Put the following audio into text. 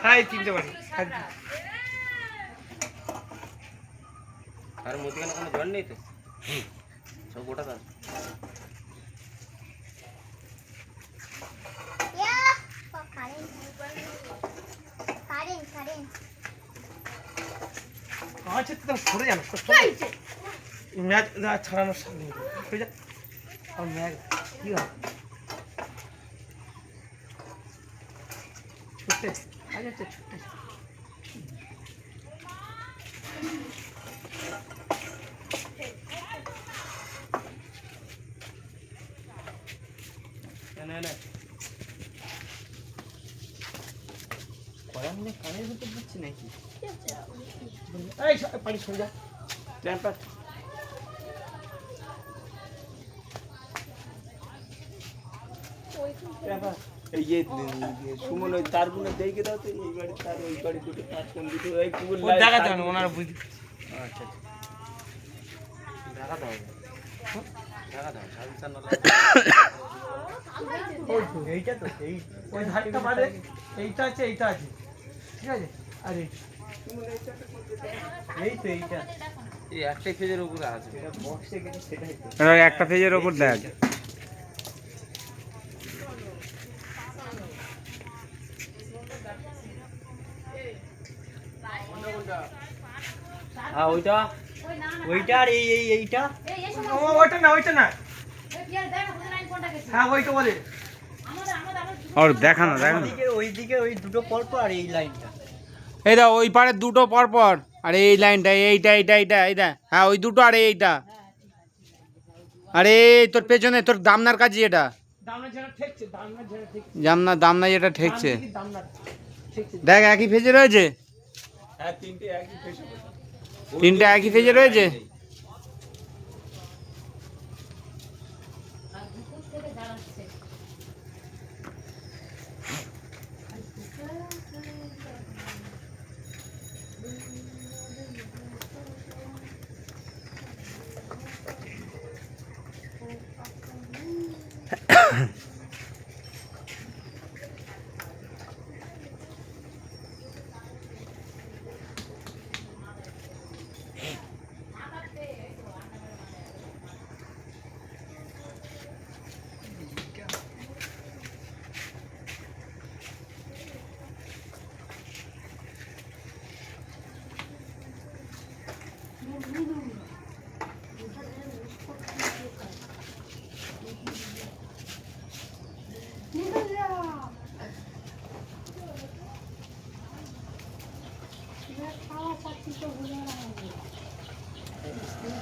হ্যাঁ তিনটে বাড়ি আর মধ্যখানে কোনো জল নেই তো সব গোটা দাও আচ্ছা তো সরে যান ম্যাচ ছাড়ানোর সামনে সরে যা আর ম্যাচ কি হয় ছুটে আচ্ছা ছুটে কানের ভিতর দিচ্ছি নাকি এই পানি সরে যা ট্যাম্পার এই যে সুমন ওই তারগুলো দেখে দাও তো এই বাড়ি তার ওই বাড়ি দুটো তার কোন দুটো এই কুকুর দেখাতে হবে ওনারা বুঝতে আচ্ছা দেখা দাও দেখা দাও সাবিসান ওই তো এইটা তো এই ওই ধারটা বাদে এইটা আছে এইটা আছে ঠিক আছে আর এই তো এইটা এই একটা পেজের উপরে আছে এটা বক্সে গেছে সেটাই তো একটা পেজের ওপর দেখ হ্যাঁ ওইটা ওইটা আর এইটা ওইটা না হ্যাঁ ওইটা বলে আর দেখা না ওইদিকে ওই দুটো পর পর আর এই লাইনটা এই দা ওই পারে দুটো পর পর আর এই লাইনটা এইটা এইটা হ্যাঁ ওই দুটো আর এইটা আরে তোর পেছনে তোর দামনার কাছে এটা দামনা যেটা ঠেকছে দেখ একই ফেজে রয়েছে হ্যাঁ তিনটে একই ফেজে রয়েছে খাওয়া পাচ্ছি তো